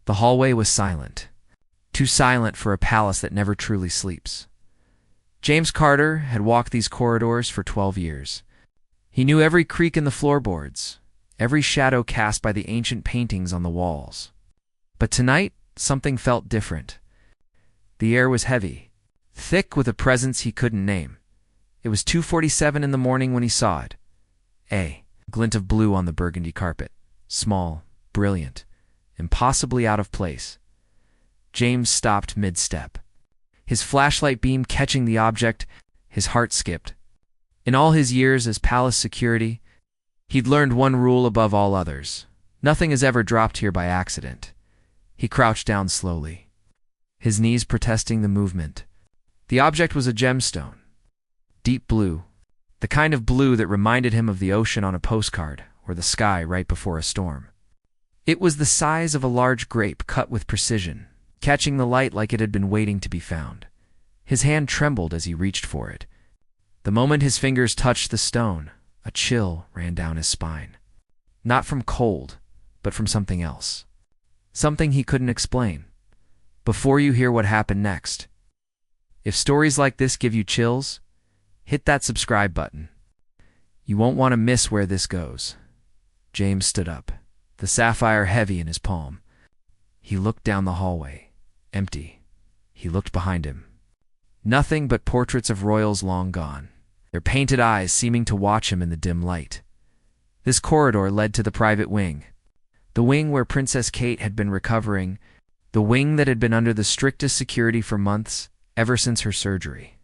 The hallway was silent. Too silent for a palace that never truly sleeps. James Carter had walked these corridors for 12 years. He knew every creak in the floorboards, every shadow cast by the ancient paintings on the walls. But tonight, something felt different. The air was heavy, thick with a presence he couldn't name. It was 2:47 in the morning when he saw it. A glint of blue on the burgundy carpet. Small, brilliant, impossibly out of place. James stopped mid-step. His flashlight beam catching the object, his heart skipped. In all his years as palace security, he'd learned one rule above all others. Nothing is ever dropped here by accident. He crouched down slowly, his knees protesting the movement. The object was a gemstone. Deep blue, the kind of blue that reminded him of the ocean on a postcard or the sky right before a storm. It was the size of a large grape cut with precision, catching the light like it had been waiting to be found. His hand trembled as he reached for it. The moment his fingers touched the stone, a chill ran down his spine. Not from cold, but from something else. Something he couldn't explain. Before you hear what happened next, if stories like this give you chills, hit that subscribe button. You won't want to miss where this goes. James stood up, the sapphire heavy in his palm. He looked down the hallway, empty. He looked behind him. Nothing but portraits of royals long gone, their painted eyes seeming to watch him in the dim light. This corridor led to the private wing, the wing where Princess Kate had been recovering, the wing that had been under the strictest security for months, ever since her surgery.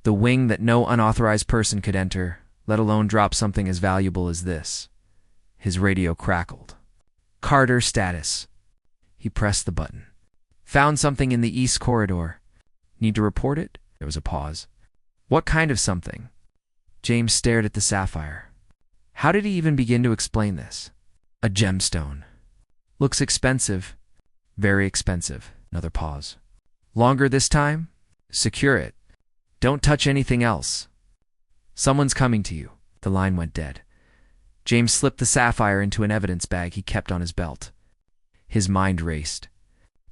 The wing that no unauthorized person could enter, let alone drop something as valuable as this. His radio crackled. Carter status. He pressed the button. Found something in the east corridor. Need to report it? There was a pause. What kind of something? James stared at the sapphire. How did he even begin to explain this? A gemstone. Looks expensive. Very expensive. Another pause. Longer this time? Secure it. Don't touch anything else. Someone's coming to you. The line went dead. James slipped the sapphire into an evidence bag he kept on his belt. His mind raced.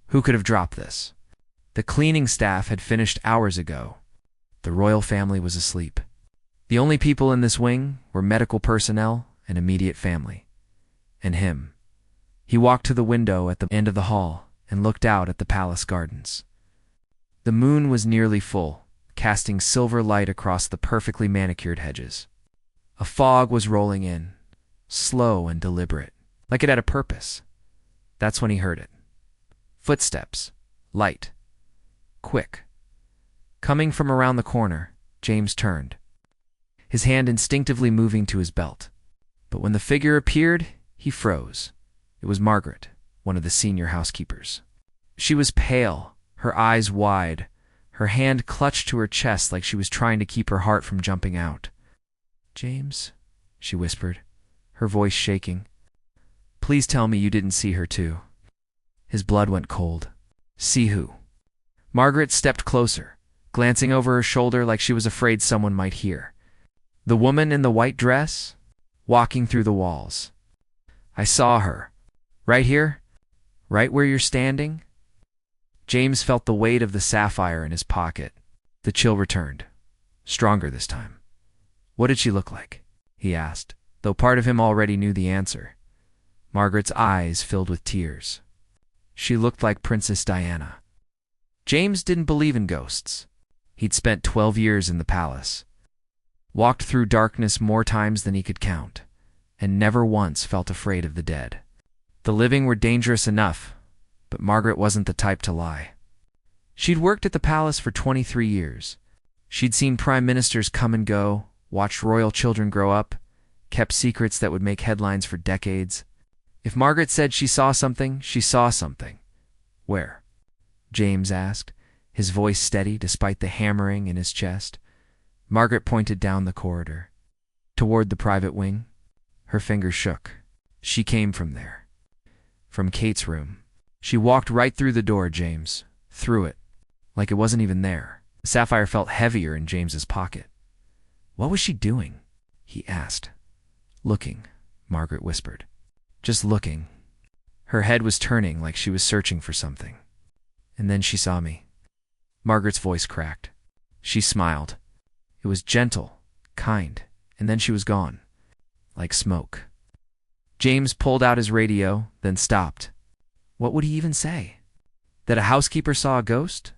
Who could have dropped this? The cleaning staff had finished hours ago. The royal family was asleep. The only people in this wing were medical personnel and immediate family. And him. He walked to the window at the end of the hall and looked out at the palace gardens. The moon was nearly full, casting silver light across the perfectly manicured hedges. A fog was rolling in, slow and deliberate, like it had a purpose. That's when he heard it. Footsteps. Light. Quick. Coming from around the corner, James turned, his hand instinctively moving to his belt. But when the figure appeared, he froze. It was Margaret, one of the senior housekeepers. She was pale, her eyes wide, her hand clutched to her chest like she was trying to keep her heart from jumping out. James, she whispered, her voice shaking. Please tell me you didn't see her too. His blood went cold. See who? Margaret stepped closer, glancing over her shoulder like she was afraid someone might hear. The woman in the white dress, walking through the walls. I saw her. Right here? Right where you're standing? James felt the weight of the sapphire in his pocket. The chill returned, stronger this time. What did she look like? He asked, though part of him already knew the answer. Margaret's eyes filled with tears. She looked like Princess Diana. James didn't believe in ghosts. He'd spent 12 years in the palace, walked through darkness more times than he could count, and never once felt afraid of the dead. The living were dangerous enough, but Margaret wasn't the type to lie. She'd worked at the palace for 23 years. She'd seen prime ministers come and go, watched royal children grow up, kept secrets that would make headlines for decades. If Margaret said she saw something, she saw something. Where? James asked, his voice steady despite the hammering in his chest. Margaret pointed down the corridor, toward the private wing. Her fingers shook. She came from there. From Kate's room. She walked right through the door, James. Through it. Like it wasn't even there. The sapphire felt heavier in James's pocket. What was she doing? He asked. Looking, Margaret whispered. Just looking. Her head was turning like she was searching for something. And then she saw me. Margaret's voice cracked. She smiled. It was gentle, kind, and then she was gone, like smoke. James pulled out his radio, then stopped. What would he even say? That a housekeeper saw a ghost?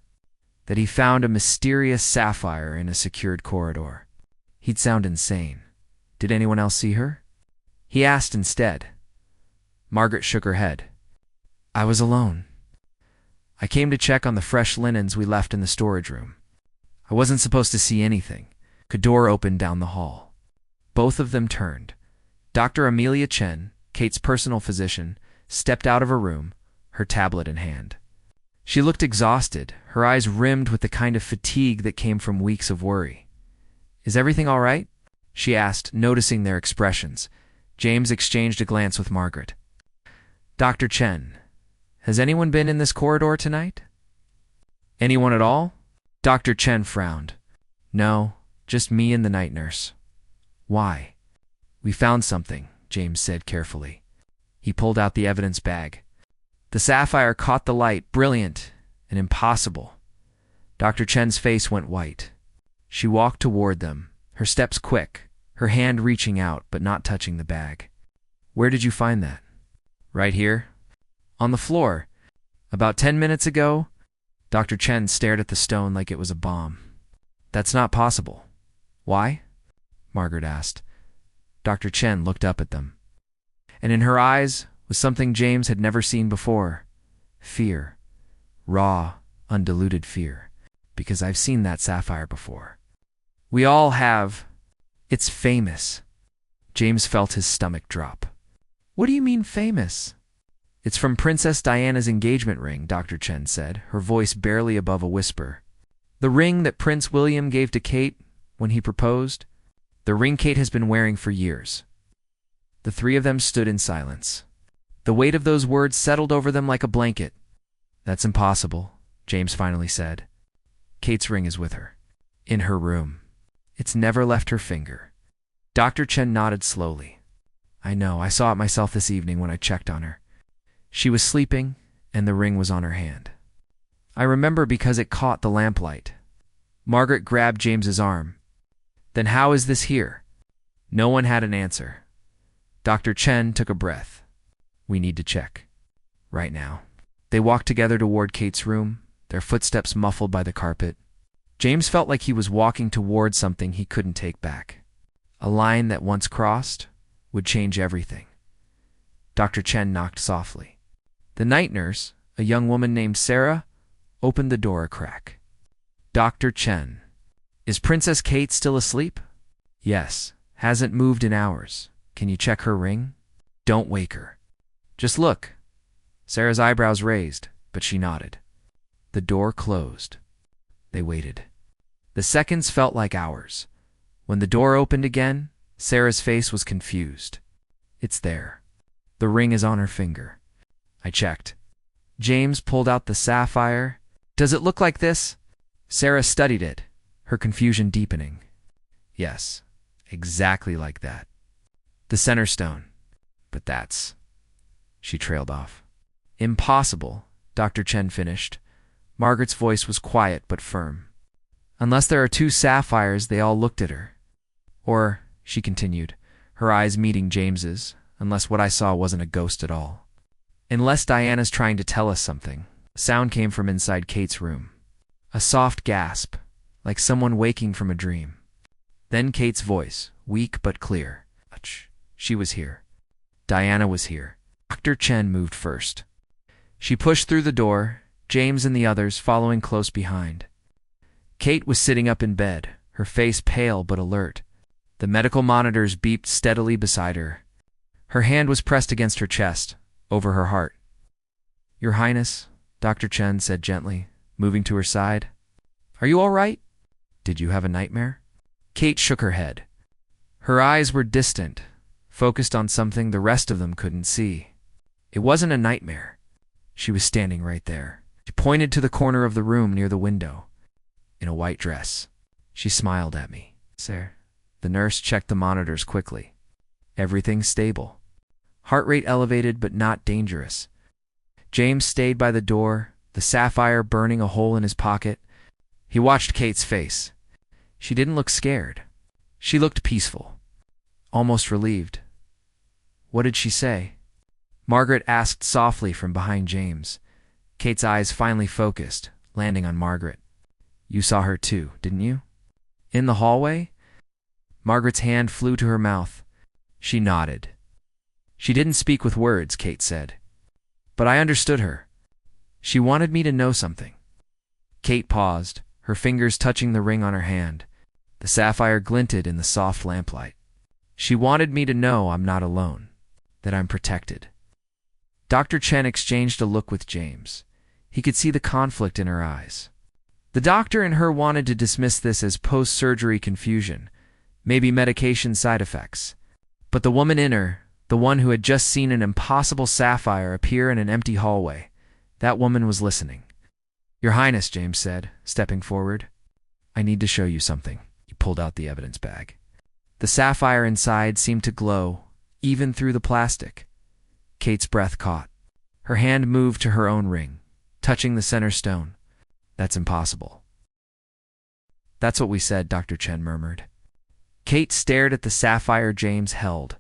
That he found a mysterious sapphire in a secured corridor? He'd sound insane. Did anyone else see her? He asked instead. Margaret shook her head. I was alone. I came to check on the fresh linens we left in the storage room. I wasn't supposed to see anything. A door opened down the hall. Both of them turned. Dr. Amelia Chen, Kate's personal physician, stepped out of her room, her tablet in hand. She looked exhausted, her eyes rimmed with the kind of fatigue that came from weeks of worry. Is everything all right? She asked, noticing their expressions. James exchanged a glance with Margaret. Dr. Chen, has anyone been in this corridor tonight? Anyone at all? Dr. Chen frowned. No, just me and the night nurse. Why? We found something, James said carefully. He pulled out the evidence bag. The sapphire caught the light, brilliant and impossible. Dr. Chen's face went white. She walked toward them, her steps quick, her hand reaching out but not touching the bag. Where did you find that? Right here. On the floor. About 10 minutes ago. Dr. Chen stared at the stone like it was a bomb. That's not possible. Why? Margaret asked. Dr. Chen looked up at them. And in her eyes was something James had never seen before. Fear. Raw, undiluted fear. Because I've seen that sapphire before. We all have. It's famous. James felt his stomach drop. What do you mean famous? It's from Princess Diana's engagement ring, Dr. Chen said, her voice barely above a whisper. The ring that Prince William gave to Kate when he proposed. The ring Kate has been wearing for years. The three of them stood in silence. The weight of those words settled over them like a blanket. That's impossible, James finally said. Kate's ring is with her. In her room. It's never left her finger. Dr. Chen nodded slowly. I know, I saw it myself this evening when I checked on her. She was sleeping, and the ring was on her hand. I remember because it caught the lamplight. Margaret grabbed James's arm. Then how is this here? No one had an answer. Dr. Chen took a breath. We need to check. Right now. They walked together toward Kate's room, their footsteps muffled by the carpet. James felt like he was walking toward something he couldn't take back. A line that once crossed would change everything. Dr. Chen knocked softly. The night nurse, a young woman named Sarah, opened the door a crack. Dr. Chen. Is Princess Kate still asleep? Yes. Hasn't moved in hours. Can you check her ring? Don't wake her. Just look. Sarah's eyebrows raised, but she nodded. The door closed. They waited. The seconds felt like hours. When the door opened again, Sarah's face was confused. It's there. The ring is on her finger. I checked. James pulled out the sapphire. Does it look like this? Sarah studied it, her confusion deepening. Yes, exactly like that. The center stone. But that's... She trailed off. Impossible, Dr. Chen finished. Margaret's voice was quiet but firm. Unless there are two sapphires, they all looked at her. Or, she continued, her eyes meeting James's, unless what I saw wasn't a ghost at all. Unless Diana's trying to tell us something. Sound came from inside Kate's room. A soft gasp, like someone waking from a dream. Then Kate's voice, weak but clear. She was here. Diana was here. Dr. Chen moved first. She pushed through the door, James and the others following close behind. Kate was sitting up in bed, her face pale but alert. The medical monitors beeped steadily beside her. Her hand was pressed against her chest, over her heart. Your Highness, Dr. Chen said gently, moving to her side. Are you all right? Did you have a nightmare? Kate shook her head. Her eyes were distant, focused on something the rest of them couldn't see. It wasn't a nightmare. She was standing right there. She pointed to the corner of the room near the window. In a white dress. She smiled at me. Sir. The nurse checked the monitors quickly. Everything stable. Heart rate elevated but not dangerous. James stayed by the door, the sapphire burning a hole in his pocket. He watched Kate's face. She didn't look scared. She looked peaceful, almost relieved. What did she say? Margaret asked softly from behind James. Kate's eyes finally focused, landing on Margaret. You saw her too, didn't you? In the hallway? Margaret's hand flew to her mouth. She nodded. She didn't speak with words, Kate said. But I understood her. She wanted me to know something. Kate paused, her fingers touching the ring on her hand. The sapphire glinted in the soft lamplight. She wanted me to know I'm not alone, that I'm protected. Dr. Chen exchanged a look with James. He could see the conflict in her eyes. The doctor in her wanted to dismiss this as post-surgery confusion, maybe medication side effects. But the woman in her, the one who had just seen an impossible sapphire appear in an empty hallway, that woman was listening. Your Highness, James said, stepping forward. I need to show you something. He pulled out the evidence bag. The sapphire inside seemed to glow, even through the plastic. Kate's breath caught. Her hand moved to her own ring, touching the center stone. That's impossible. That's what we said, Dr. Chen murmured. Kate stared at the sapphire James held.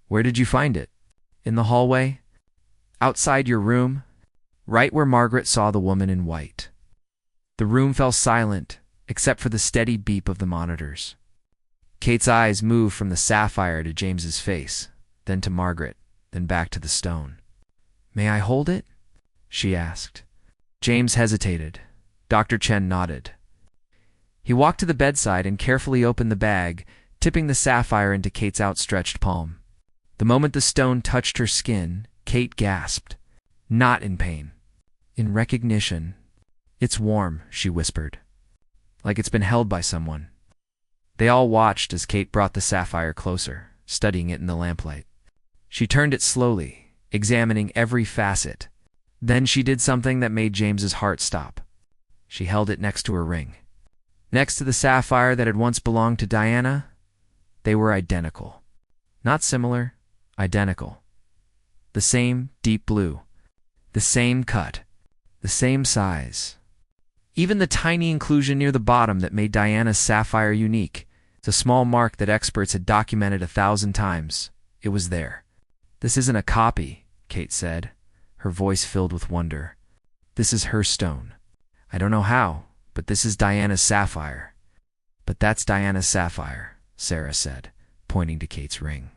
Where did you find it? In the hallway? Outside your room? Right where Margaret saw the woman in white. The room fell silent, except for the steady beep of the monitors. Kate's eyes moved from the sapphire to James's face, then to Margaret, then back to the stone. May I hold it? She asked. James hesitated. Dr. Chen nodded. He walked to the bedside and carefully opened the bag, tipping the sapphire into Kate's outstretched palm. The moment the stone touched her skin, Kate gasped. Not in pain. In recognition. It's warm, she whispered. Like it's been held by someone. They all watched as Kate brought the sapphire closer, studying it in the lamplight. She turned it slowly, examining every facet. Then she did something that made James's heart stop. She held it next to her ring. Next to the sapphire that had once belonged to Diana, they were identical. Not similar, identical. The same deep blue. The same cut. The same size. Even the tiny inclusion near the bottom that made Diana's sapphire unique. It's a small mark that experts had documented 1,000 times. It was there. This isn't a copy, Kate said, her voice filled with wonder. This is her stone. I don't know how, but this is Diana's sapphire. But that's Diana's sapphire, Sarah said, pointing to Kate's ring.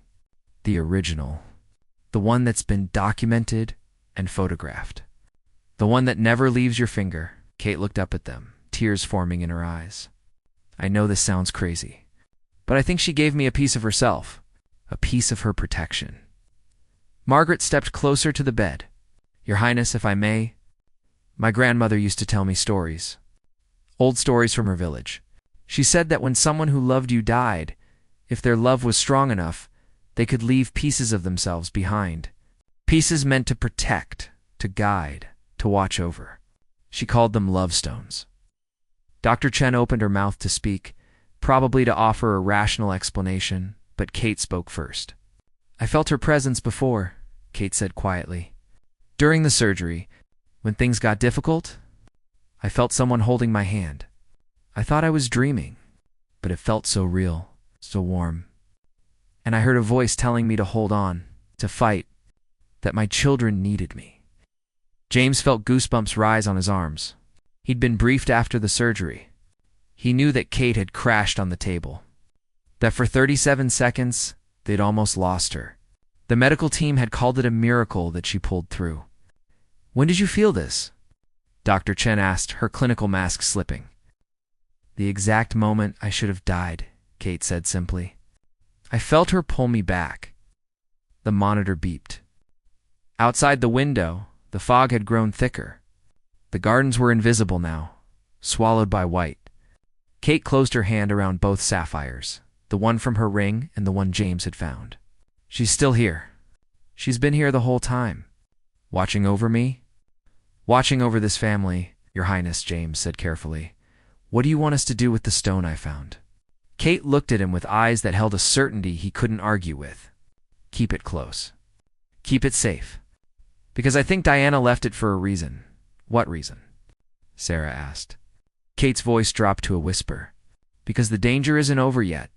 The original. The one that's been documented and photographed. The one that never leaves your finger. Kate looked up at them, tears forming in her eyes. I know this sounds crazy, but I think she gave me a piece of herself, a piece of her protection. Margaret stepped closer to the bed. Your Highness, if I may, my grandmother used to tell me stories. Old stories from her village. She said that when someone who loved you died, if their love was strong enough, they could leave pieces of themselves behind. Pieces meant to protect, to guide, to watch over. She called them love stones. Dr. Chen opened her mouth to speak, probably to offer a rational explanation, but Kate spoke first. I felt her presence before, Kate said quietly. During the surgery, when things got difficult, I felt someone holding my hand. I thought I was dreaming, but it felt so real, so warm. And I heard a voice telling me to hold on, to fight, that my children needed me. James felt goosebumps rise on his arms. He'd been briefed after the surgery. He knew that Kate had crashed on the table, that for 37 seconds, they'd almost lost her. The medical team had called it a miracle that she pulled through. When did you feel this? Dr. Chen asked, her clinical mask slipping. The exact moment I should have died, Kate said simply. I felt her pull me back. The monitor beeped. Outside the window, the fog had grown thicker. The gardens were invisible now, swallowed by white. Kate closed her hand around both sapphires, the one from her ring and the one James had found. She's still here. She's been here the whole time. Watching over me? Watching over this family, Your Highness, James said carefully. What do you want us to do with the stone I found? Kate looked at him with eyes that held a certainty he couldn't argue with. Keep it close. Keep it safe. Because I think Diana left it for a reason. What reason? Sarah asked. Kate's voice dropped to a whisper. Because the danger isn't over yet.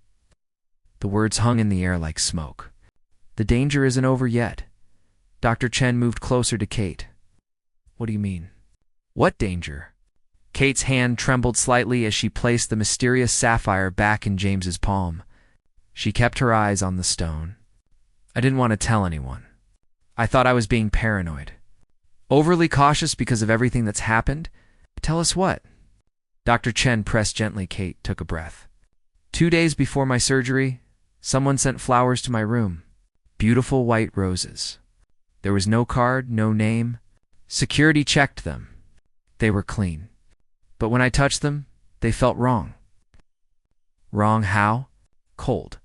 The words hung in the air like smoke. The danger isn't over yet. Dr. Chen moved closer to Kate. What do you mean? What danger? Kate's hand trembled slightly as she placed the mysterious sapphire back in James's palm. She kept her eyes on the stone. I didn't want to tell anyone. I thought I was being paranoid. Overly cautious because of everything that's happened? Tell us what? Dr. Chen pressed gently. Kate took a breath. 2 days before my surgery, someone sent flowers to my room. Beautiful white roses. There was no card, no name. Security checked them. They were clean. But when I touched them, they felt wrong. Wrong how? Cold.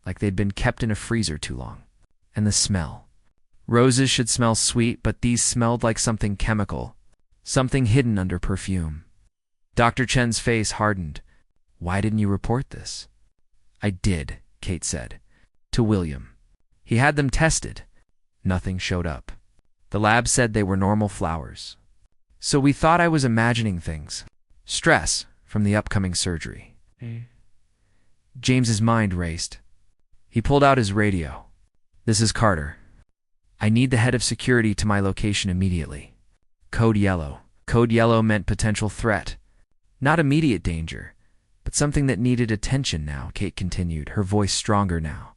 Like they'd been kept in a freezer too long. And the smell. Roses should smell sweet, but these smelled like something chemical. Something hidden under perfume. Dr. Chen's face hardened. Why didn't you report this? I did, Kate said. To William. He had them tested. Nothing showed up. The lab said they were normal flowers. So we thought I was imagining things. Stress from the upcoming surgery. James's mind raced. He pulled out his radio. This is Carter. I need the head of security to my location immediately. Code yellow. Code yellow meant potential threat. Not immediate danger, but something that needed attention now, Kate continued, her voice stronger now.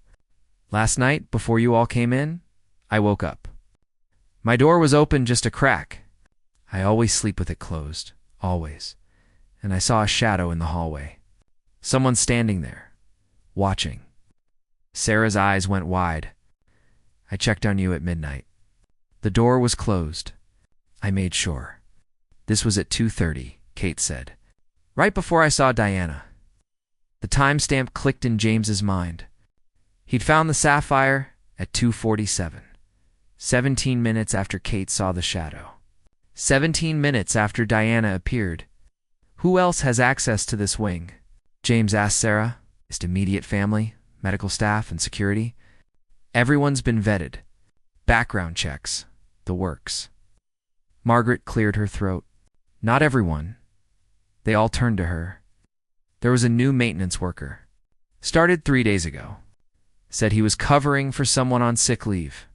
Last night, before you all came in, I woke up. My door was open just a crack. I always sleep with it closed, always. And I saw a shadow in the hallway. Someone standing there, watching. Sarah's eyes went wide. I checked on you at midnight. The door was closed. I made sure. This was at 2:30, Kate said. Right before I saw Diana. The timestamp clicked in James's mind. He'd found the sapphire at 2:47. 17 minutes after Kate saw the shadow. 17 minutes after Diana appeared. Who else has access to this wing? James asked Sarah. His immediate family, medical staff, and security. Everyone's been vetted. Background checks. The works. Margaret cleared her throat. Not everyone. They all turned to her. There was a new maintenance worker. Started 3 days ago. Said he was covering for someone on sick leave.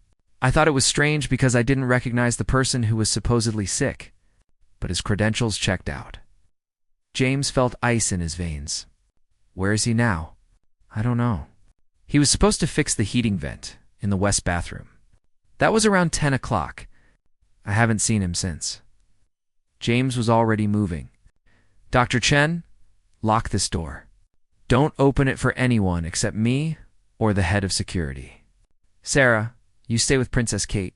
I thought it was strange because I didn't recognize the person who was supposedly sick, but his credentials checked out. James felt ice in his veins. Where is he now? I don't know. He was supposed to fix the heating vent in the west bathroom. That was around 10 o'clock. I haven't seen him since. James was already moving. Dr. Chen, lock this door. Don't open it for anyone except me or the head of security. Sarah, you stay with Princess Kate.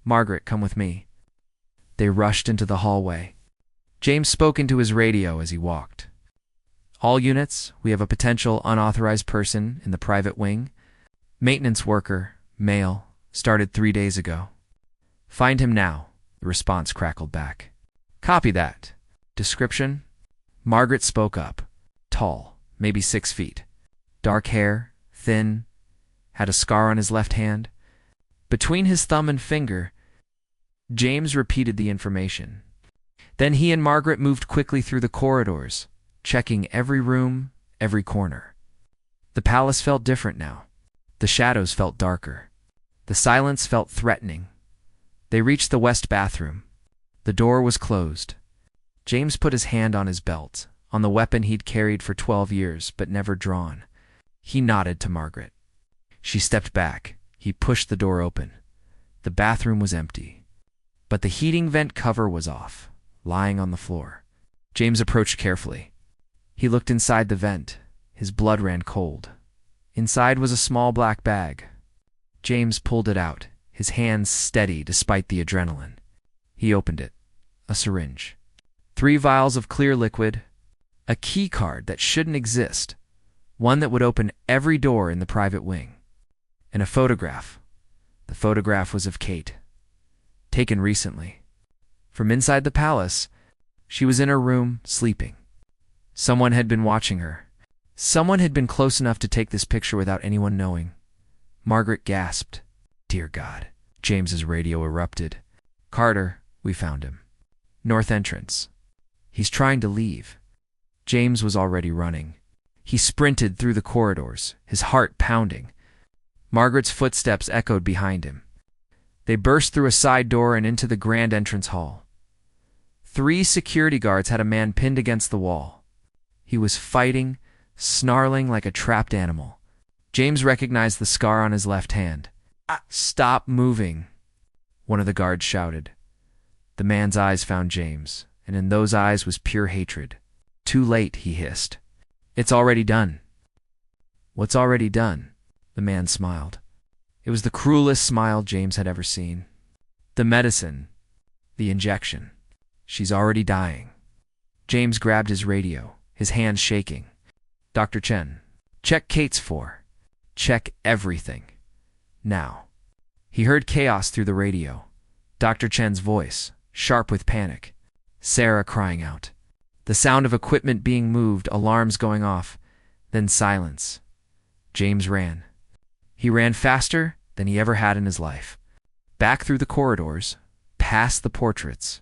Margaret, come with me. They rushed into the hallway. James spoke into his radio as he walked. All units, we have a potential unauthorized person in the private wing. Maintenance worker, male, started 3 days ago. Find him now, the response crackled back. Copy that. Description? Margaret spoke up. Tall, maybe 6 feet. Dark hair, thin, had a scar on his left hand. Between his thumb and finger, James repeated the information. Then he and Margaret moved quickly through the corridors, checking every room, every corner. The palace felt different now. The shadows felt darker. The silence felt threatening. They reached the west bathroom. The door was closed. James put his hand on his belt, on the weapon he'd carried for 12 years but never drawn. He nodded to Margaret. She stepped back. He pushed the door open. The bathroom was empty, but the heating vent cover was off, lying on the floor. James approached carefully. He looked inside the vent. His blood ran cold. Inside was a small black bag. James pulled it out, his hands steady despite the adrenaline. He opened it. A syringe. 3 vials of clear liquid. A key card that shouldn't exist. One that would open every door in the private wing. And a photograph. The photograph was of Kate. Taken recently. From inside the palace, she was in her room, sleeping. Someone had been watching her. Someone had been close enough to take this picture without anyone knowing. Margaret gasped. Dear God. James's radio erupted. "Carter, we found him. North entrance. He's trying to leave." James was already running. He sprinted through the corridors, his heart pounding. Margaret's footsteps echoed behind him. They burst through a side door and into the grand entrance hall. 3 security guards had a man pinned against the wall. He was fighting, snarling like a trapped animal. James recognized the scar on his left hand. "Stop moving," one of the guards shouted. The man's eyes found James, and in those eyes was pure hatred. "Too late," he hissed. "It's already done." "What's already done?" The man smiled. It was the cruelest smile James had ever seen. "The medicine. The injection. She's already dying." James grabbed his radio, his hands shaking. "Dr. Chen, check Kate's 4. Check everything. Now." He heard chaos through the radio. Dr. Chen's voice, sharp with panic. Sarah crying out. The sound of equipment being moved, alarms going off. Then silence. James ran. He ran faster than he ever had in his life. Back through the corridors, past the portraits,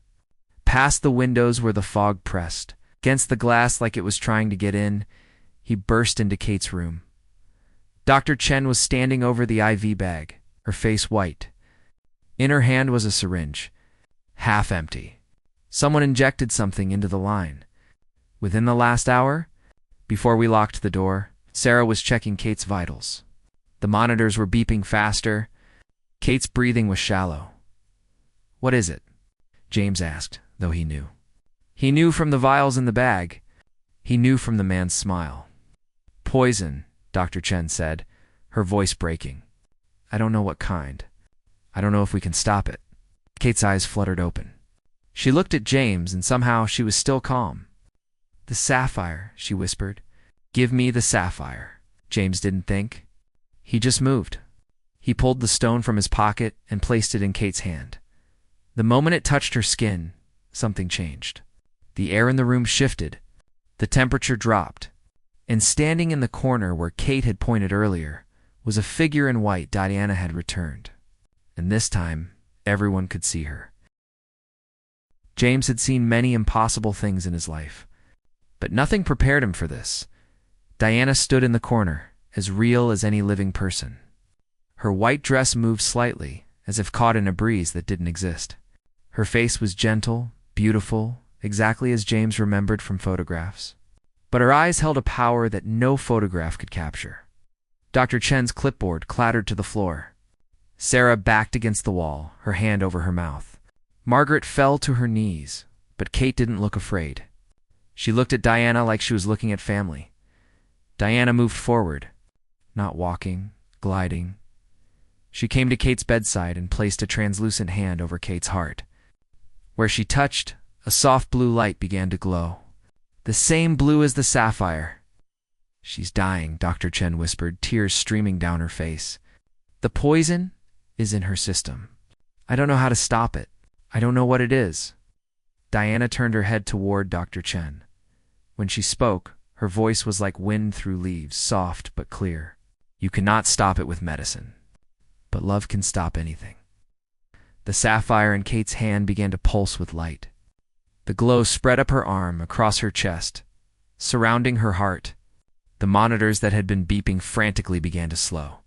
past the windows where the fog pressed, against the glass like it was trying to get in. He burst into Kate's room. Dr. Chen was standing over the IV bag, her face white. In her hand was a syringe, half empty. Someone injected something into the line. Within the last hour, before we locked the door, Sarah was checking Kate's vitals. The monitors were beeping faster. Kate's breathing was shallow. "What is it?" James asked, though he knew. He knew from the vials in the bag. He knew from the man's smile. "Poison," Dr. Chen said, her voice breaking. "I don't know what kind. I don't know if we can stop it." Kate's eyes fluttered open. She looked at James, and somehow she was still calm. "The sapphire," she whispered. "Give me the sapphire." James didn't think. He just moved. He pulled the stone from his pocket and placed it in Kate's hand. The moment it touched her skin, something changed. The air in the room shifted. The temperature dropped. And standing in the corner where Kate had pointed earlier was a figure in white Diana had returned. And this time, everyone could see her. James had seen many impossible things in his life, but nothing prepared him for this. Diana stood in the corner, as real as any living person. Her white dress moved slightly, as if caught in a breeze that didn't exist. Her face was gentle, beautiful, exactly as James remembered from photographs. But her eyes held a power that no photograph could capture. Dr. Chen's clipboard clattered to the floor. Sarah backed against the wall, her hand over her mouth. Margaret fell to her knees, but Kate didn't look afraid. She looked at Diana like she was looking at family. Diana moved forward, not walking, gliding. She came to Kate's bedside and placed a translucent hand over Kate's heart. Where she touched, a soft blue light began to glow. The same blue as the sapphire. "She's dying," Dr. Chen whispered, tears streaming down her face. "The poison is in her system. I don't know how to stop it. I don't know what it is." Diana turned her head toward Dr. Chen. When she spoke, her voice was like wind through leaves, soft but clear. "You cannot stop it with medicine, but love can stop anything." The sapphire in Kate's hand began to pulse with light. The glow spread up her arm, across her chest, surrounding her heart. The monitors that had been beeping frantically began to slow.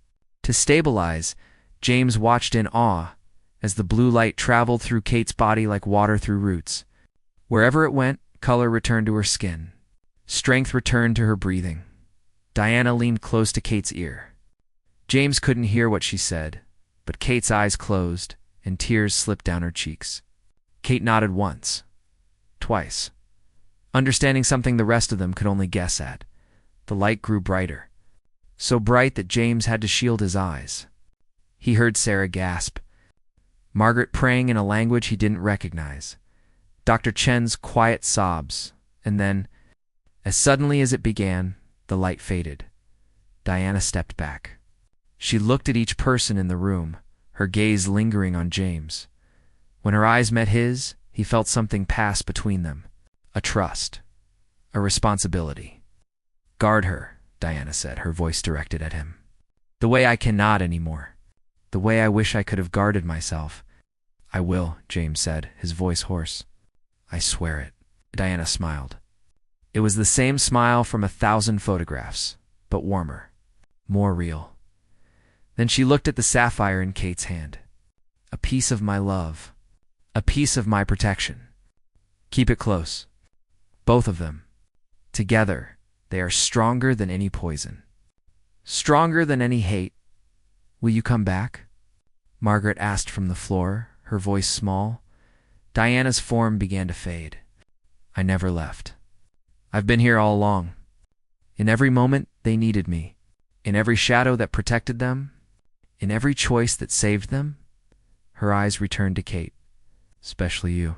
To stabilize, James watched in awe as the blue light traveled through Kate's body like water through roots. Wherever it went, color returned to her skin. Strength returned to her breathing. Diana leaned close to Kate's ear. James couldn't hear what she said, but Kate's eyes closed and tears slipped down her cheeks. Kate nodded once, twice, understanding something the rest of them could only guess at. The light grew brighter, so bright that James had to shield his eyes. He heard Sarah gasp, Margaret praying in a language he didn't recognize, Dr. Chen's quiet sobs, and then, as suddenly as it began, the light faded. Diana stepped back. She looked at each person in the room, her gaze lingering on James. When her eyes met his, he felt something pass between them. A trust. A responsibility. "Guard her," Diana said, her voice directed at him. "The way I cannot anymore." The way I wish I could have guarded myself. I will, James said, his voice hoarse. I swear it. Diana smiled. It was the same smile from 1,000 photographs, but warmer, more real. Then she looked at the sapphire in Kate's hand. A piece of my love. A piece of my protection. Keep it close. Both of them. Together, they are stronger than any poison. Stronger than any hate. Will you come back? Margaret asked from the floor, her voice small. Diana's form began to fade. I never left. I've been here all along. In every moment they needed me. In every shadow that protected them. In every choice that saved them. Her eyes returned to Kate. Especially you.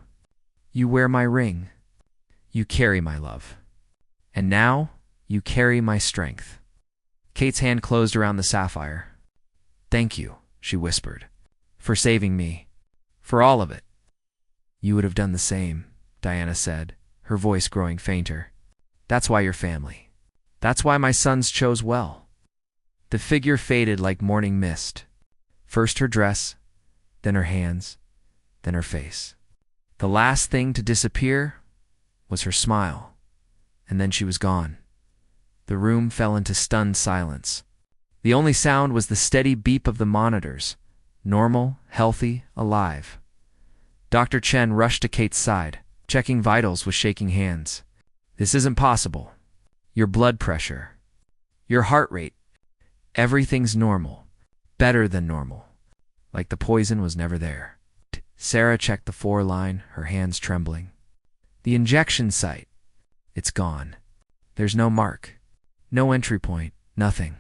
You wear my ring. You carry my love. And now, you carry my strength. Kate's hand closed around the sapphire. Thank you, she whispered, for saving me. For all of it. You would have done the same, Diana said, her voice growing fainter. That's why you're family. That's why my sons chose well. The figure faded like morning mist. First her dress, then her hands, then her face. The last thing to disappear was her smile, and then she was gone. The room fell into stunned silence. The only sound was the steady beep of the monitors, normal, healthy, alive. Dr. Chen rushed to Kate's side, checking vitals with shaking hands. This isn't possible. Your blood pressure, your heart rate, everything's normal, better than normal, like the poison was never there. Sarah checked the 4-line, her hands trembling. The injection site, it's gone. There's no mark, no entry point, nothing.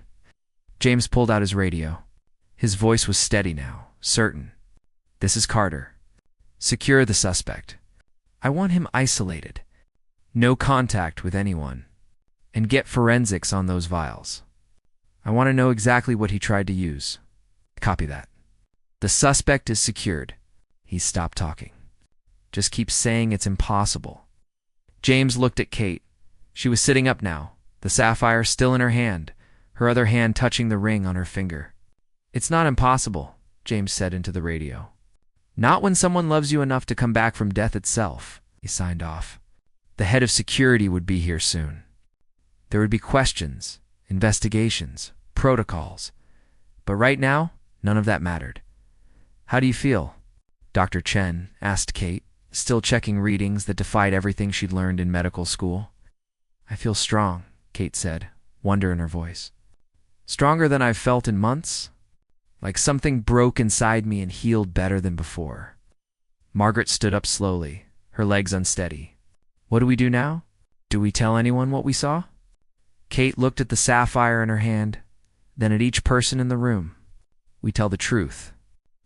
James pulled out his radio. His voice was steady now, certain. This is Carter. Secure the suspect. I want him isolated. No contact with anyone. And get forensics on those vials. I want to know exactly what he tried to use. Copy that. The suspect is secured. He stopped talking. Just keep saying it's impossible. James looked at Kate. She was sitting up now, the sapphire still in her hand, her other hand touching the ring on her finger. It's not impossible, James said into the radio. Not when someone loves you enough to come back from death itself, he signed off. The head of security would be here soon. There would be questions, investigations, protocols. But right now, none of that mattered. How do you feel? Dr. Chen asked Kate, still checking readings that defied everything she'd learned in medical school. I feel strong, Kate said, wonder in her voice. Stronger than I've felt in months? Like something broke inside me and healed better than before. Margaret stood up slowly, her legs unsteady. What do we do now? Do we tell anyone what we saw? Kate looked at the sapphire in her hand, then at each person in the room. We tell the truth,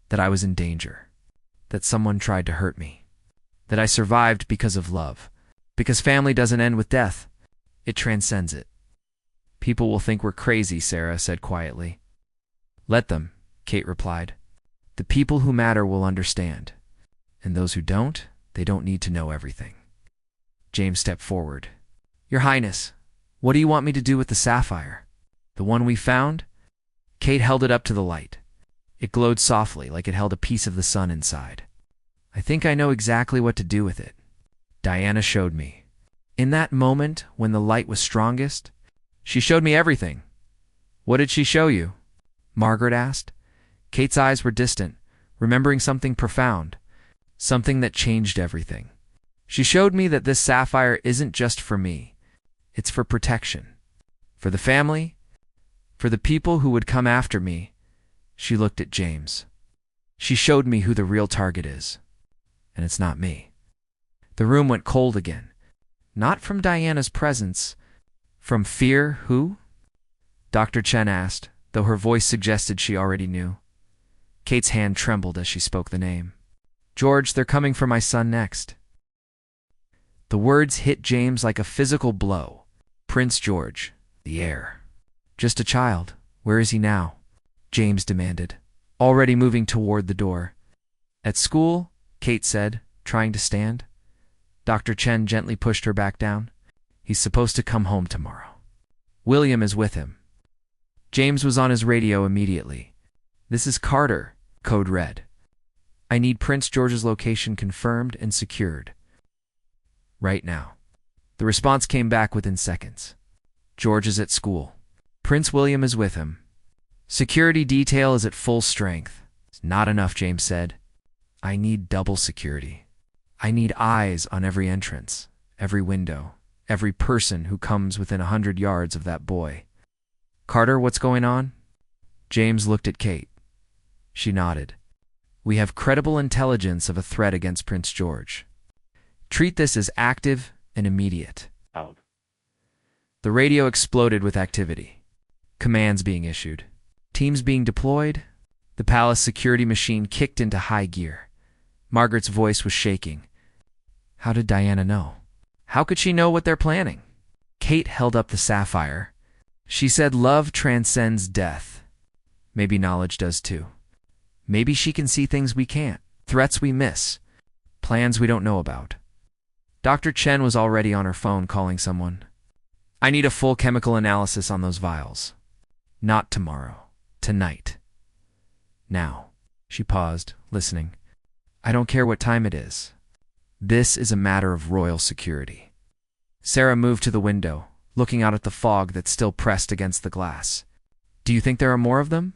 that I was in danger, that someone tried to hurt me, that I survived because of love, because family doesn't end with death, it transcends it. People will think we're crazy, Sarah said quietly. Let them, Kate replied. The people who matter will understand, and those who don't, they don't need to know everything. James stepped forward. Your Highness, what do you want me to do with the sapphire? The one we found? Kate held it up to the light. It glowed softly, like it held a piece of the sun inside. I think I know exactly what to do with it. Diana showed me. In that moment, when the light was strongest, she showed me everything. What did she show you? Margaret asked. Kate's eyes were distant, remembering something profound, something that changed everything. She showed me that this sapphire isn't just for me. It's for protection. For the family. For the people who would come after me. She looked at James. She showed me who the real target is. And it's not me. The room went cold again. Not from Diana's presence. From fear, who? Dr. Chen asked, though her voice suggested she already knew. Kate's hand trembled as she spoke the name. George, they're coming for my son next. The words hit James like a physical blow. Prince George, the heir. Just a child. Where is he now? James demanded, already moving toward the door. At school, Kate said, trying to stand. Dr. Chen gently pushed her back down. He's supposed to come home tomorrow. William is with him. James was on his radio immediately. This is Carter, code red. I need Prince George's location confirmed and secured. Right now. The response came back within seconds. George is at school. Prince William is with him. Security detail is at full strength. It's not enough, James said. I need double security. I need eyes on every entrance, every window, every person who comes within 100 yards of that boy. Carter, what's going on? James looked at Kate. She nodded. We have credible intelligence of a threat against Prince George. Treat this as active and immediate. Out. The radio exploded with activity. Commands being issued. Teams being deployed. The palace security machine kicked into high gear. Margaret's voice was shaking. How did Diana know? How could she know what they're planning? Kate held up the sapphire. She said love transcends death. Maybe knowledge does too. Maybe she can see things we can't, threats we miss, plans we don't know about. Dr. Chen was already on her phone calling someone. I need a full chemical analysis on those vials. Not tomorrow. Tonight. Now. She paused, listening. I don't care what time it is. This is a matter of royal security. Sarah moved to the window, looking out at the fog that still pressed against the glass. Do you think there are more of them?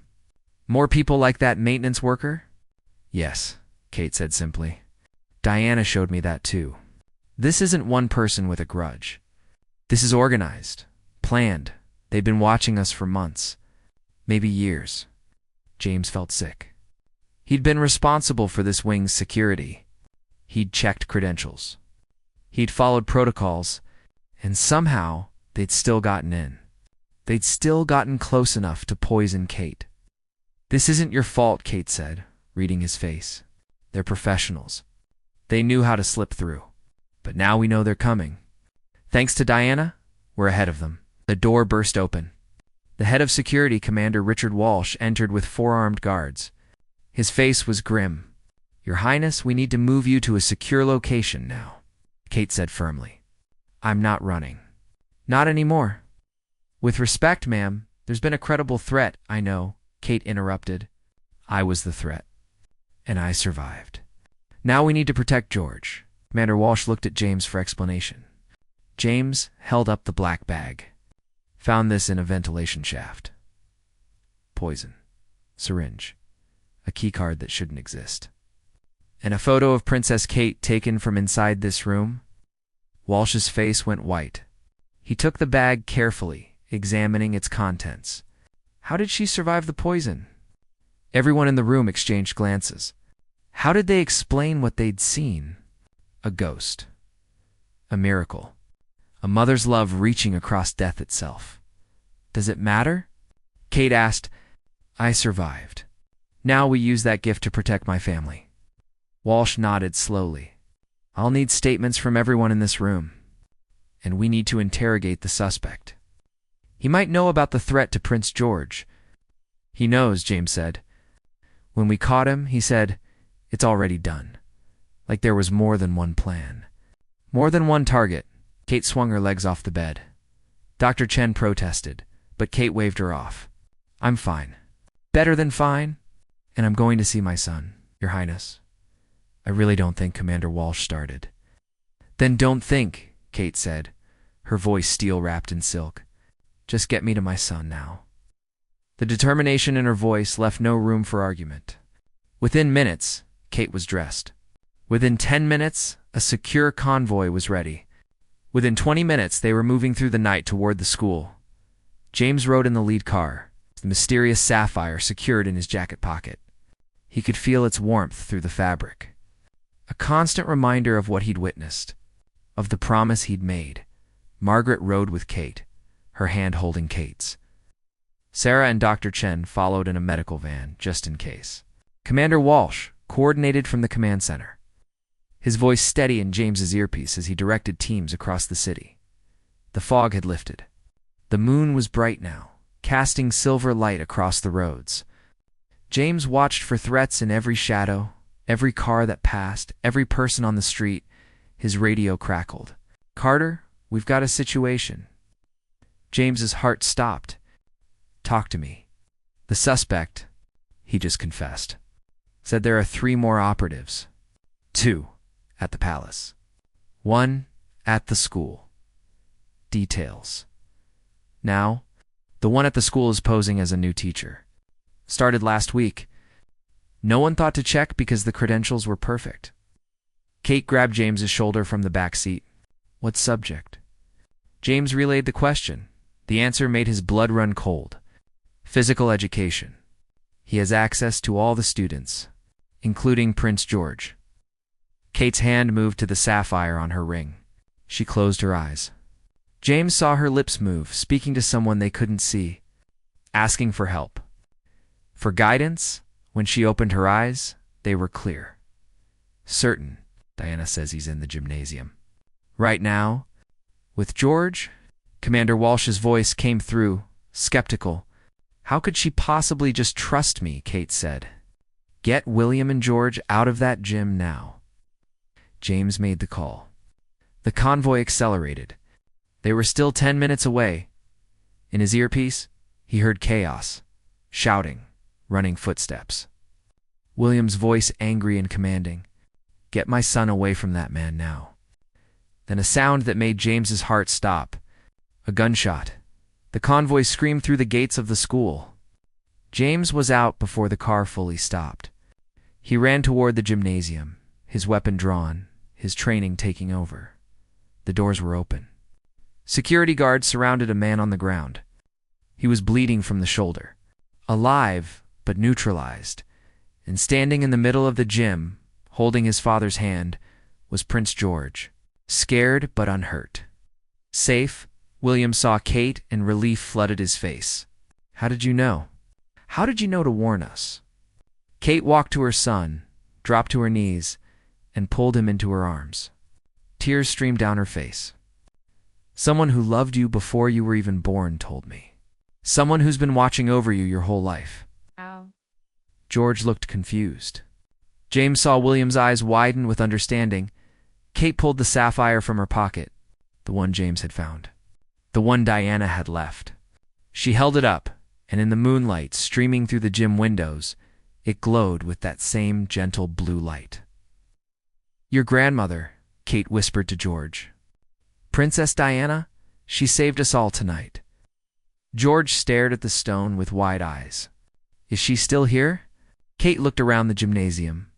More people like that maintenance worker? Yes, Kate said simply. Diana showed me that too. This isn't one person with a grudge. This is organized, planned. They've been watching us for months, maybe years. James felt sick. He'd been responsible for this wing's security. He'd checked credentials. He'd followed protocols, and somehow they'd still gotten in. They'd still gotten close enough to poison Kate. This isn't your fault, Kate said, reading his face. They're professionals. They knew how to slip through. But now we know they're coming. Thanks to Diana, we're ahead of them. The door burst open. The head of security, Commander Richard Walsh, entered with 4 armed guards. His face was grim. Your Highness, we need to move you to a secure location now, Kate said firmly. I'm not running. Not anymore. With respect, ma'am, there's been a credible threat, I know, Kate interrupted. I was the threat. And I survived. Now we need to protect George. Commander Walsh looked at James for explanation. James held up the black bag. Found this in a ventilation shaft. Poison. Syringe. A keycard that shouldn't exist. And a photo of Princess Kate taken from inside this room. Walsh's face went white. He took the bag carefully, examining its contents. How did she survive the poison? Everyone in the room exchanged glances. How did they explain what they'd seen? A ghost. A miracle. A mother's love reaching across death itself. Does it matter? Kate asked. I survived. Now we use that gift to protect my family. Walsh nodded slowly. I'll need statements from everyone in this room. And we need to interrogate the suspect. He might know about the threat to Prince George. He knows, James said. When we caught him, he said, it's already done. Like there was more than one plan. More than one target. Kate swung her legs off the bed. Dr. Chen protested, but Kate waved her off. I'm fine. Better than fine. And I'm going to see my son, Your Highness. I really don't think Commander Walsh started. Then don't think, Kate said, her voice steel-wrapped in silk. Just get me to my son now. The determination in her voice left no room for argument. Within minutes, Kate was dressed. Within 10 minutes, a secure convoy was ready. Within 20 minutes, they were moving through the night toward the school. James rode in the lead car, the mysterious sapphire secured in his jacket pocket. He could feel its warmth through the fabric. A constant reminder of what he'd witnessed, of the promise he'd made. Margaret rode with Kate, her hand holding Kate's. Sarah and Dr. Chen followed in a medical van, just in case. Commander Walsh coordinated from the command center, his voice steady in James's earpiece as he directed teams across the city. The fog had lifted. The moon was bright now, casting silver light across the roads. James watched for threats in every shadow, every car that passed, every person on the street. His radio crackled. Carter, we've got a situation. James's heart stopped. Talk to me. The suspect, he just confessed. Said there are 3 more operatives. 2 at the palace. 1 at the school. Details. Now, the one at the school is posing as a new teacher. Started last week. No one thought to check because the credentials were perfect. Kate grabbed James's shoulder from the back seat. What subject? James relayed the question. The answer made his blood run cold. Physical education. He has access to all the students, including Prince George. Kate's hand moved to the sapphire on her ring. She closed her eyes. James saw her lips move, speaking to someone they couldn't see, asking for help. For guidance, when she opened her eyes, they were clear. Certain, Diana says he's in the gymnasium. Right now, with George? Commander Walsh's voice came through, skeptical. How could she possibly just trust me, Kate said. Get William and George out of that gym now. James made the call. The convoy accelerated. They were still 10 minutes away. In his earpiece, he heard chaos, shouting, running footsteps. William's voice angry and commanding. Get my son away from that man now. Then a sound that made James's heart stop. A gunshot. The convoy screamed through the gates of the school. James was out before the car fully stopped. He ran toward the gymnasium, his weapon drawn, his training taking over. The doors were open. Security guards surrounded a man on the ground. He was bleeding from the shoulder. Alive, but neutralized. And standing in the middle of the gym, holding his father's hand, was Prince George. Scared but unhurt. Safe, William saw Kate and relief flooded his face. How did you know? How did you know to warn us? Kate walked to her son, dropped to her knees, and pulled him into her arms. Tears streamed down her face. Someone who loved you before you were even born told me. Someone who's been watching over you your whole life. Ow. George looked confused. James saw William's eyes widen with understanding. Kate pulled the sapphire from her pocket, the one James had found, the one Diana had left. She held it up, and in the moonlight streaming through the gym windows, it glowed with that same gentle blue light. Your grandmother, Kate whispered to George. Princess Diana, she saved us all tonight. George stared at the stone with wide eyes. Is she still here? Kate looked around the gymnasium,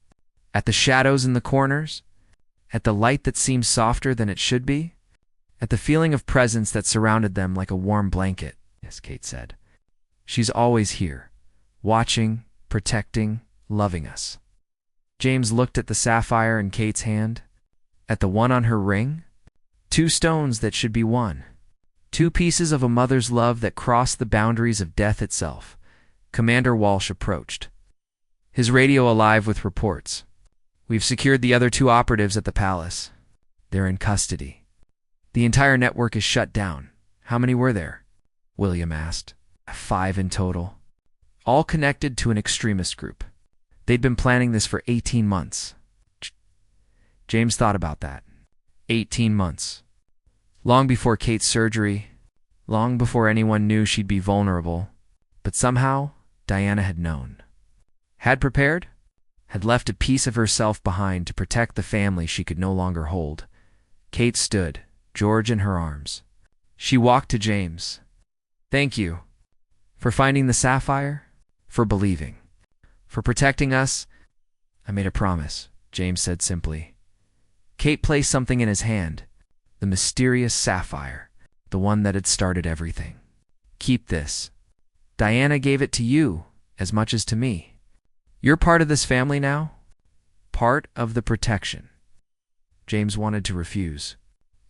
at the shadows in the corners, at the light that seemed softer than it should be, at the feeling of presence that surrounded them like a warm blanket. Yes, Kate said. She's always here, watching, protecting, loving us. James looked at the sapphire in Kate's hand, at the one on her ring. 2 stones that should be one. 2 pieces of a mother's love that crossed the boundaries of death itself. Commander Walsh approached, his radio alive with reports. We've secured the other 2 operatives at the palace. They're in custody. The entire network is shut down. How many were there? William asked. 5 in total. All connected to an extremist group. They'd been planning this for 18 months. James thought about that. 18 months. Long before Kate's surgery, long before anyone knew she'd be vulnerable. But somehow, Diana had known. Had prepared? Had left a piece of herself behind to protect the family she could no longer hold. Kate stood, George in her arms. She walked to James. Thank you. For finding the sapphire. For believing. For protecting us. I made a promise, James said simply. Kate placed something in his hand. The mysterious sapphire. The one that had started everything. Keep this. Diana gave it to you as much as to me. You're part of this family now. Part of the protection. James wanted to refuse.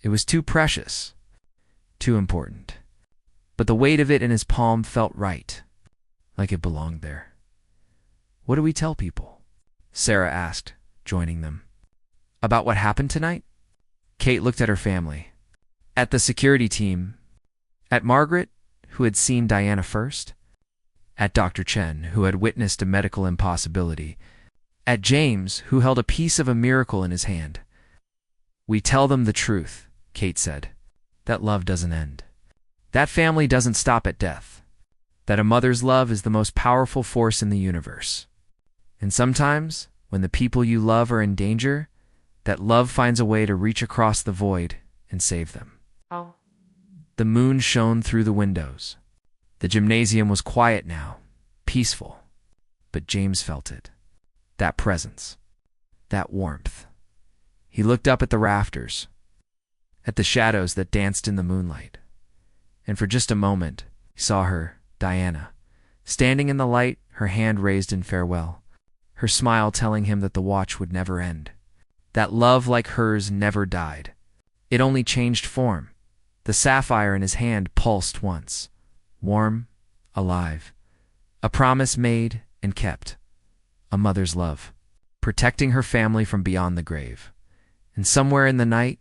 It was too precious. Too important. But the weight of it in his palm felt right. Like it belonged there. What do we tell people? Sarah asked, joining them. About what happened tonight? Kate looked at her family. At the security team. At Margaret, who had seen Diana first. At Dr. Chen, who had witnessed a medical impossibility. At James, who held a piece of a miracle in his hand. We tell them the truth, Kate said. That love doesn't end. That family doesn't stop at death. that a mother's love is the most powerful force in the universe. And sometimes, when the people you love are in danger, that love finds a way to reach across the void and save them. Oh. The moon shone through the windows. The gymnasium was quiet now, peaceful. But James felt it. That presence. That warmth. He looked up at the rafters, at the shadows that danced in the moonlight. And for just a moment, he saw her, Diana, standing in the light, her hand raised in farewell, her smile telling him that the watch would never end. That love like hers never died. It only changed form. The sapphire in his hand pulsed once, warm, alive. A promise made and kept. A mother's love, protecting her family from beyond the grave. And somewhere in the night,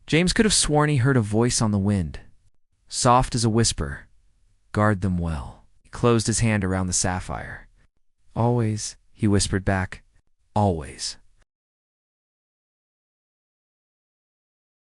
James could have sworn he heard a voice on the wind, soft as a whisper, "Guard them well." He closed his hand around the sapphire. "Always," he whispered back, "always."